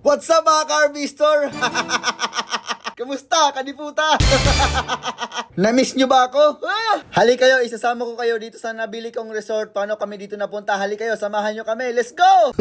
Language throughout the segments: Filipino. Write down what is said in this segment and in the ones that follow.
What's up mga Carbistor? Kamusta, kadiputa? Na-miss nyo ba ako? Hali kayo, isasama ko kayo dito sa nabili kong resort. Paano kami dito napunta? Hali kayo, samahan nyo kami. Let's go!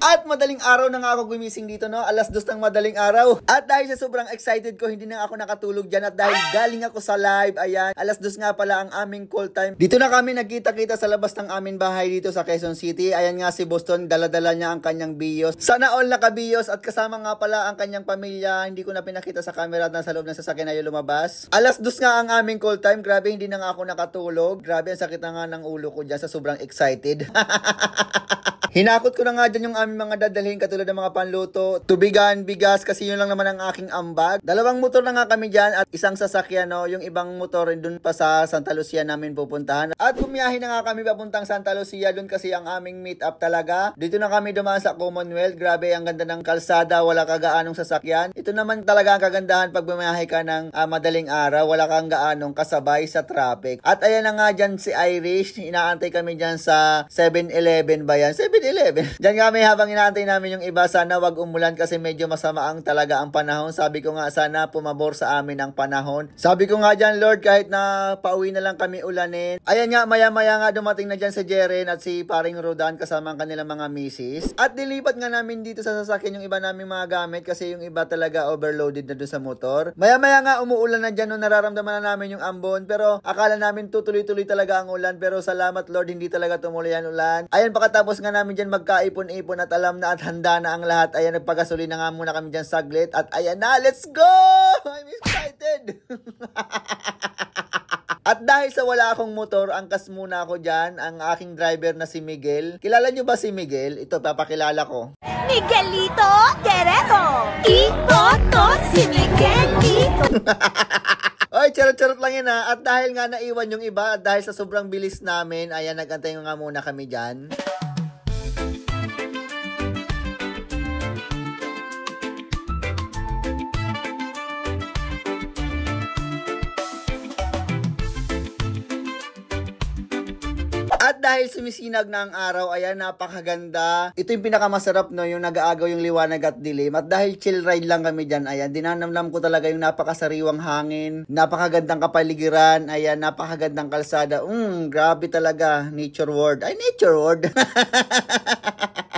At madaling araw na nga ako gumising dito, no? 2:00 ng madaling araw. At dahil sa sobrang excited ko, hindi na ako nakatulog dyan. At dahil galing ako sa live, ayan, 2:00 nga pala ang aming call time. Dito na kami nagkita-kita sa labas ng aming bahay dito sa Quezon City. Ayan nga si Boston, dala-dala niya ang kanyang bios. Sana all naka-bios at kasama nga pala ang kanyang pamilya. Hindi ko na pinakita sa camera at nasa loob ng sasakyan na yung lumabas. 2:00 nga ang aming call time. Grabe, hindi na nga ako nakatulog. Grabe, ang sakit na nga ng ulo ko dyan sa sobrang excited. Hinakot ko na nga dyan yung aming mga dadalhin katulad ng mga panluto, tubigan, bigas kasi yun lang naman ang aking ambag. 2 motor na nga kami dyan at isang sasakyan, no? Yung ibang motor dun pa sa Santa Lucia namin pupuntahan. At bumiyahin na nga kami papuntang Santa Lucia, dun kasi ang aming meet up talaga. Dito na kami dumaan sa Commonwealth. Grabe, ang ganda ng kalsada, wala kagaanong sasakyan. Ito naman talaga ang kagandahan pag bumiyahe ka ng madaling araw, wala kang gaanong kasabay sa traffic. At ayan na nga dyan si Irish, inaantay kami dyan sa 7-Eleven ba yan? 7-Eleven. Diyan kami habang inaantay namin yung iba. Sana wag umulan kasi medyo masama ang talaga ang panahon. Sabi ko nga sana pumabor sa amin ang panahon. Sabi ko nga dyan, Lord, kahit na pauwi na lang kami ulanin. Ayan nga, maya-maya nga dumating na dyan si Jeren at si paring Rodan kasama ang kanilang mga misis. At dilipat nga namin dito sa sasakyan yung iba naming mga gamit kasi yung iba talaga overloaded na doon sa motor. Maya-maya nga umuulan na dyan nung nararamdaman na namin yung ambon. Pero akala namin tutuloy-tuloy talaga ang ulan. Pero salamat Lord, hindi talaga tumuloy ang ulan. Ayan, pagkatapos nga namin dyan magkaipon-ipon at alam na at handa na ang lahat. Ayan, nagpagasolin na nga muna kami dyan saglit. At ayan na, let's go! I'm excited! At dahil sa wala akong motor, angkas muna ako dyan, ang aking driver na si Miguel. Kilala nyo ba si Miguel? Ito, papakilala ko. Miguelito Guerrero! Ito si Miguelito! Ay, charot-charot lang yan ha. At dahil nga naiwan yung iba, at dahil sa sobrang bilis namin, ayan, nagantay nga muna kami dyan. At dahil sumisinag na ang araw, ayan, napakaganda. Ito yung pinakamasarap, no, yung nag-aagaw yung liwanag at dilim. At dahil chill ride lang kami dyan, ayan, dinanamnam ko talaga yung napakasariwang hangin, napakagandang kapaligiran, ayan, napakagandang kalsada. Grabe talaga, nature world. Ay, nature world.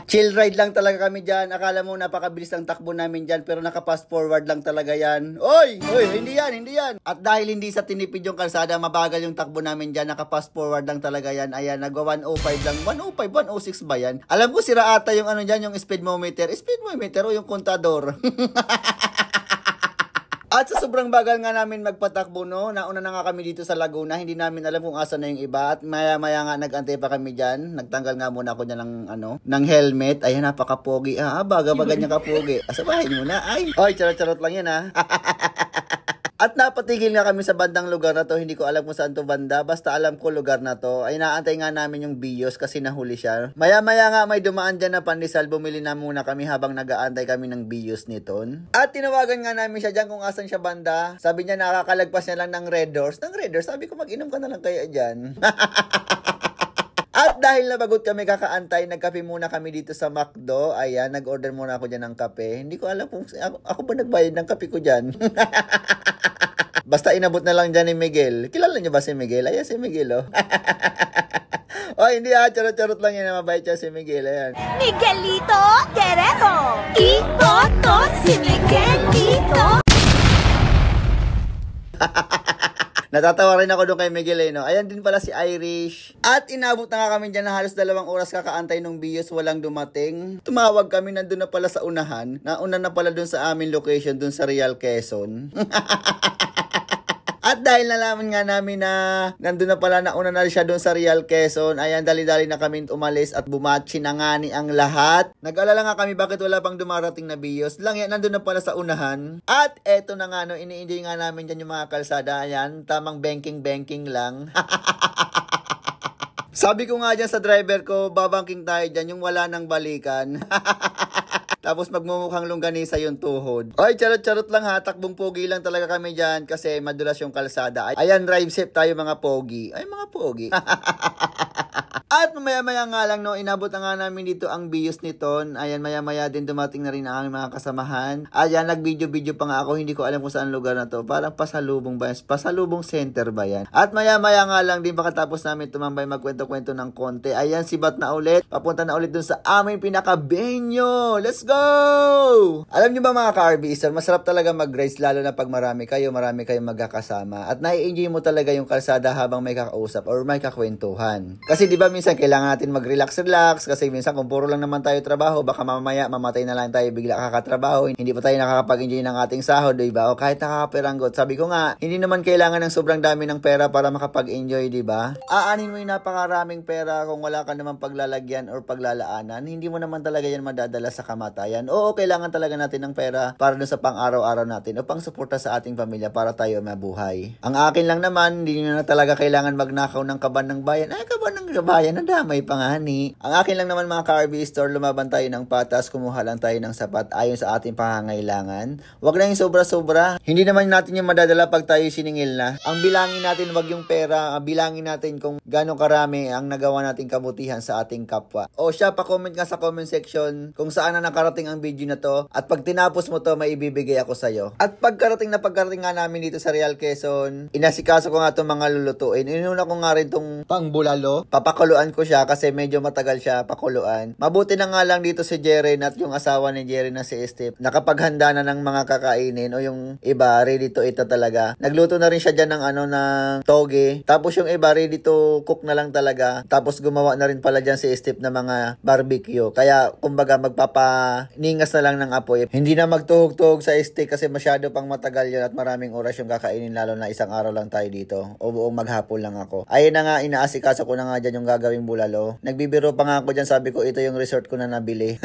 Chill ride lang talaga kami dyan. Akala mo napakabilis ang takbo namin dyan, pero naka-fast forward lang talaga yan. Oy, hindi yan. At dahil hindi sa tinipid yung kalsada, mabagal yung takbo namin dyan, naka-fast forward lang talaga yan. Ayan, nagwa 105 lang. 105, 106 ba yan? Alam ko sira ata yung ano dyan, yung speedometer. Speedometer o yung kontador. At sa sobrang bagal nga namin magpatakbo, no, nauna na nga kami dito sa Laguna, hindi namin alam kung asa na yung iba. At maya-maya nga nag-antay pa kami dyan. Nagtanggal nga muna ako dyan ng helmet. Ayan, napaka-pogi. Baga-baga niya kapogi. Asabahin mo na. Ay, charot-charot lang yan ha. At napatigil nga kami sa bandang lugar na to. Hindi ko alam kung saan to banda. Basta alam ko lugar na to. Ay, naantay nga namin yung bios kasi nahuli siya. Maya-maya nga may dumaan dyan na pandesal. Bumili na muna kami habang nag-aantay kami ng bios niton. At tinawagan nga namin siya dyan kung asan siya banda. Sabi niya nakakalagpas niya lang ng Red Doors. Ng Red Doors? Sabi ko mag-inom ka na lang kaya dyan. At dahil nabagot kami kakaantay, nagkape muna kami dito sa McDo. Ayan, nag-order muna ako dyan ng kape. Hindi ko alam kung ako ba nagbayad ng kape ko dyan. Basta inabot na lang dyan ni Miguel. Kilala niyo ba si Miguel? Ayan si Miguel, oh. Hindi charot-charot lang yan. Mabait siya si Miguel. Ayan. Miguelito Guerrero! Ito si Miguelito! Natatawa rin ako doon kay Miguel, no? Ayan din pala si Irish. At inabot na nga kami dyan na halos 2 oras kakaantay nung bios, walang dumating. Tumawag kami, nandun na pala sa unahan. Nauna na pala doon sa aming location, doon sa Real Quezon. At dahil nalaman nga namin na nandun na pala, nauna na siya doon sa Real Quezon, ayan, dali-dali na kami umalis at bumatsi na nga ni ang lahat. Nag-alala nga kami bakit wala pang dumarating na bios. Lang yan, nandun na pala sa unahan. At eto na nga, no, ini-enjoy nga namin dyan yung mga kalsada. Ayan, tamang banking lang. Sabi ko nga dyan sa driver ko, babangking tayo dyan, yung wala nang balikan. Tapos magmumukhang longganisa yung tuhod. Ay, charot-charot lang ha. Takbong pogi lang talaga kami dyan kasi madulas yung kalsada. Ayan, drive safe tayo mga pogi. Ay, mga pogi. At mamaya-maya nga lang, no, inabot na nga namin dito ang bios nito. Ayan, maya-maya din dumating na rin ang aming mga kasamahan. Ayan, nag-video-video pa nga ako. Hindi ko alam kung saan lugar na to. Parang pasalubong ba yan? Pasalubong center ba yan? At maya-maya nga lang din, pagkatapos namin tumambay magkwento-kwento ng konti. Ayan, sibat na ulit. Papunta na ulit dun sa aming pinaka-venue. Let's go! Alam nyo ba mga ka-RB, masarap talaga mag-race, lalo na pag marami kayong magkakasama. At nai-enjoy mo talaga yung kalsada habang may kakausap or may kakwentuhan. Kasi di ba minsan kailangan natin mag-relax-relax kasi minsan kung puro lang naman tayo trabaho, baka mamaya mamatay na lang tayo bigla kakatrabaho. Hindi pa tayo nakakapag-enjoy ng ating sahod, di ba? O kahit nakakapiranggot. Sabi ko nga, hindi naman kailangan ng sobrang dami ng pera para makapag-enjoy, di ba? Aanin mo yung napakaraming pera kung wala ka naman paglalagyan or paglalaanan. Hindi mo naman talaga yan madadala sa kamatayan. Oo, kailangan talaga natin ng pera para dun sa pang-araw-araw natin o pang-suporta sa ating pamilya para tayo mabuhay. Ang akin lang naman, hindi nyo na talaga kailangan magnakaw ng kaban ng bayan. Ay, kaban ng bayan. Nadamay pa nga ni. Ang akin lang naman mga ka-RB store, lumaban tayo ng patas, kumuha lang tayo ng sapat ayon sa ating pangangailangan. Huwag na yung sobra-sobra. Hindi naman natin yung madadala pag tayo siningil na. Ang bilangin natin, wag yung pera. Bilangin natin kung gano'ng karami ang nagawa nating kabutihan sa ating kapwa. O siya, pa-comment nga sa comment section kung saan na nakarating ang video na to. At pag tinapos mo to, may ibibigay ako sa'yo. At pagkarating nga namin dito sa Real Quezon, inasikaso ko nga itong mga lulutuin. Inuna ko nga rin itong pangbulalo. Papakuluan ko siya kasi medyo matagal siya pakuluan. Mabuti na nga lang dito si Jeren at yung asawa ni Jeren na si Steve. Nakapaghanda na ng mga kakainin o yung iba ready to eat na talaga. Nagluto na rin siya dyan ng toge. Tapos yung iba ready to cook na lang talaga. Tapos gumawa na rin pala dyan si Steve na mga barbecue. Kaya kumbaga magpapaningas na lang ng apoy. Hindi na magtuhog-tuhog sa steak kasi masyado pang matagal yun at maraming oras yung kakainin, lalo na isang araw lang tayo dito. O buong maghapon lang ako. Ayun na nga, inaasikaso ko na nga dyan yung gagawing bulalo. Nagbibiro pa nga ako dyan, sabi ko ito yung resort ko na nabili.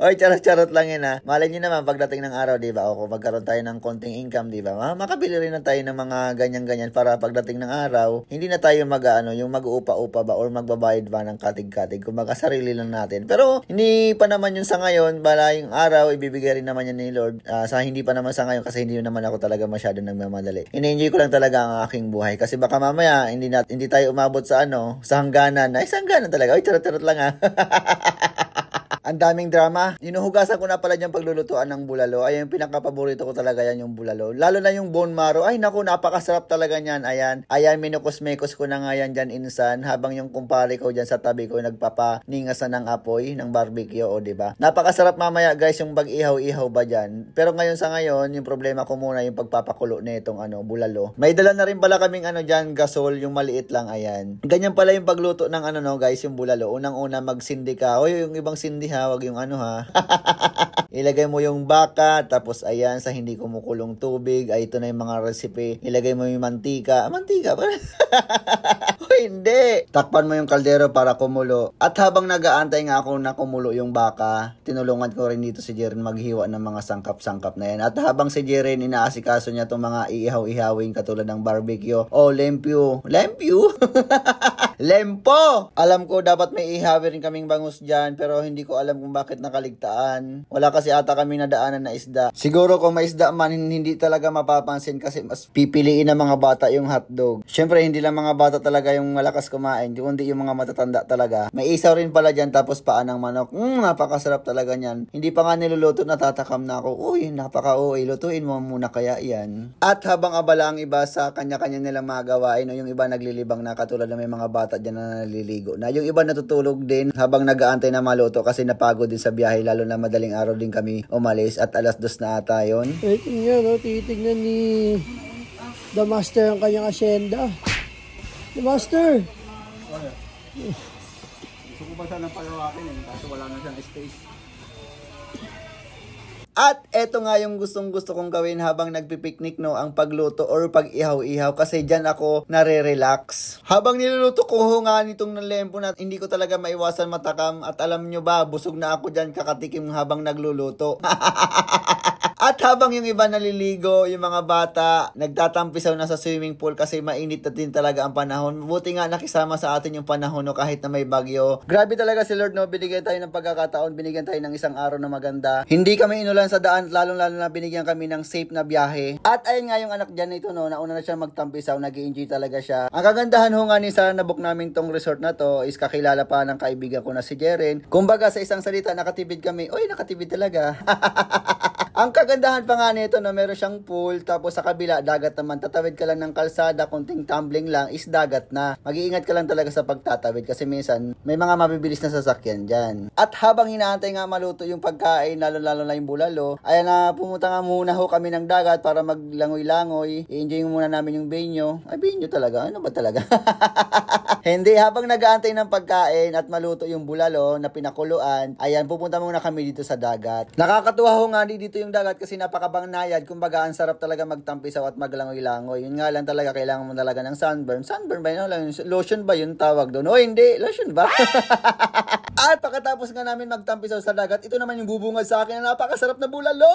Oy, charot-charot lang yun ha. Malay nyo naman pagdating ng araw, di ba? O kung magkaroon tayo ng konting income, di ba? Makabili rin na tayo ng mga ganyan-ganyan para pagdating ng araw, hindi na tayo yung mag-uupa-upa ba or magbabayad ba ng katig-katig. Kung sarili lang natin. Pero hindi pa naman yun sa ngayon. Bala yung araw, ibibigay rin naman yan ni Lord. Hindi pa naman sa ngayon kasi hindi naman ako talaga masyado nagmamadali. Ini-enjoy ko lang talaga ang aking buhay. Kasi baka mamaya, hindi tayo umabot sa sa hangganan. Ay, sa hangganan talaga. Oy, charot-charot lang ha. Ang daming drama. Hinuhugasan ko na pala dyan paglulutuan ng bulalo. Ay, yung pinaka-paborito ko talaga yan yung bulalo. Lalo na yung bone marrow. Ay, naku, napakasarap talaga yan. Ayan, minukos-mekos ko na nga yan dyan insan. Habang yung kumpare ko dyan sa tabi ko, nagpapaningasan ng apoy, ng barbecue, o diba? Napakasarap mamaya, guys, yung pag-ihaw-ihaw ba dyan. Pero ngayon sa ngayon, yung problema ko muna yung pagpapakulo na itong bulalo. May dala na rin pala kaming dyan, gasol, yung maliit lang, ayan. Ganyan pala yung pagluto ng guys, yung bulalo. Unang-una, magsindi ka. O yung ibang sindi ha, wag yung ha. Ilagay mo yung baka, tapos ayan, sa hindi kumukulong tubig, ay ito na yung mga recipe. Ilagay mo yung mantika. Mantika ba? O hindi. Takpan mo yung kaldero para kumulo. At habang nag-aantay nga ako na kumulo yung baka, tinulungan ko rin dito si Jeren maghiwa ng mga sangkap-sangkap na yan. At habang si Jeren inaasikaso niya itong mga iihaw-ihawing katulad ng barbecue o lempyo. Lempyo? Lempo! Alam ko dapat may ihawin rin kaming bangus dyan, pero hindi ko alam kung bakit nakaligtaan. Wala kasi ata kami nadaanan na isda. Siguro kung may isda man, hindi talaga mapapansin kasi mas pipiliin ng mga bata yung hotdog. Syempre, hindi lang mga bata talaga yung malakas kumain, kundi yung mga matatanda talaga. May isaw rin pala dyan, tapos paan ng manok. Napakasarap talaga niyan. Hindi pa nga niluluto, natatakam na ako. Uy, napaka-uy, lutuin mo muna kaya yan. At habang abala ang iba sa kanya-kanya nilang mga gawain, yung iba naglilibang na katulad na may mga bata dyan na naliligo na. Yung iba natutulog din habang nag-aantay na maluto kasi napagod din sa biyahe, lalo na madaling araw din kami umalis at 2:00 na ata yun. Ay, tingnan, titignan ni The Master ang kanyang asyenda. The Master! Gusto ko ba sana palawakin kaso wala na siyang space. At eto nga yung gustong-gusto kong gawin habang nagpipiknik, ang pagluto or pag-ihaw-ihaw kasi dyan ako nare-relax. Habang niluluto ko nga nitong lempo na hindi ko talaga maiwasan matakam at alam nyo ba, busog na ako dyan kakatikim habang nagluluto. At At habang yung iba naliligo, yung mga bata, nagtatampisaw na sa swimming pool kasi mainit na din talaga ang panahon. Buti nga nakisama sa atin yung panahon, no, kahit na may bagyo. Grabe talaga si Lord, no, binigyan tayo ng pagkakataon, binigyan tayo ng isang araw na maganda. Hindi kami inulan sa daan, lalong-lalo na binigyan kami ng safe na biyahe. At ayun nga yung anak dyan nito, no, nauna na siya magtampisaw, nag-i-enjoy talaga siya. Ang kagandahan ho nga ni sa nabook namin tong resort na to is kakilala pa ng kaibigan ko na si Jeren. Kumbaga sa isang salita, nakatipid kami. Oy, nakatipid talaga. Ang kagandahan pa nga nito, no, meron siyang pool, tapos sa kabila, dagat naman. Tatawid ka lang ng kalsada, konting tumbling lang, is dagat na. Mag-iingat ka lang talaga sa pagtatawid kasi minsan, may mga mabibilis na sasakyan dyan. At habang hinaantay nga maluto yung pagkain, lalo-lalo na yung bulalo, ayan na, pumunta nga muna ho kami ng dagat para maglangoy-langoy. I-enjoy muna namin yung banyo. Ay, banyo talaga? Ano ba talaga? Hindi, habang nag-aantay ng pagkain at maluto yung bulalo na pinakuluan, ayan, pupunta muna kami dito sa dagat. Nakakatuwa ho nga dito yung dagat kasi napakabangnayad. Kumbaga, ang sarap talaga magtampisaw at maglangoy-langoy. Yun nga lang talaga, kailangan mo talaga ng sunburn. Sunburn ba yun? Lotion ba yung tawag doon? O hindi, lotion ba? At pagkatapos nga namin magtampisaw sa dagat, ito naman yung bubungad sa akin na napakasarap na bulalo.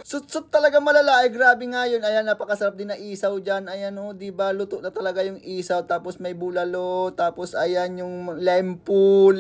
Sut-sut talaga malala. Ay, grabe nga yun. Ayan, napakasarap din na isaw dyan. Ayan, oh, diba? Luto na talaga yung isaw. Tapos may bulalo. Tapos, ayan, yung lempu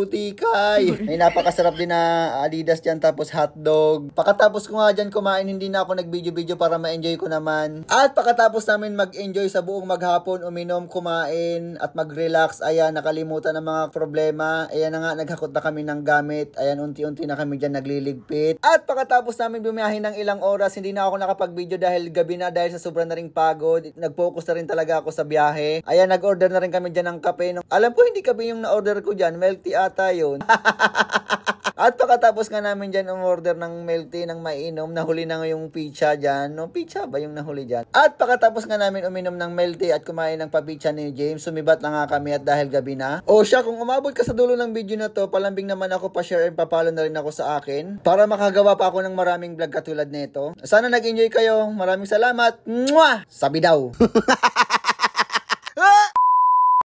tikay. May napakasarap din na Adidas dyan. Tapos hotdog. Pagkatapos ko nga dyan kumain, hindi na ako nag-video-video para ma-enjoy ko naman. At pagkatapos namin mag-enjoy sa buong maghapon, uminom, kumain, at mag-relax, ayan, nakalimutan ng mga problema. Ayan na nga, naghakot na kami ng gamit. Ayan, unti-unti na kami dyan nagliligpit. At pagkatapos namin bumiyahin ng ilang oras, hindi na ako nakapag-video dahil gabi na, dahil sa sobrang na ring pagod. Nag-focus na rin talaga ako sa biyahe. Ayan, nag-order na rin kami dyan ng kape. Alam ko, hindi kape yung na-order ko dyan. Milk tea ata yun. At pagkatapos nga namin dyan umorder ng milk tea ng mainom, nahuli na nga yung pizza dyan. No, pizza ba yung nahuli dyan? At pagkatapos nga namin uminom ng milk tea at kumain ng papizza ni James, sumibat na nga kami at dahil gabi na. O siya, kung umabot ka sa dulo ng video na to, palambing naman ako, pa-share and papalo na rin ako sa akin para makagawa pa ako ng maraming vlog katulad nito. Sana nag-enjoy kayo. Maraming salamat. Mwah! Sabi daw.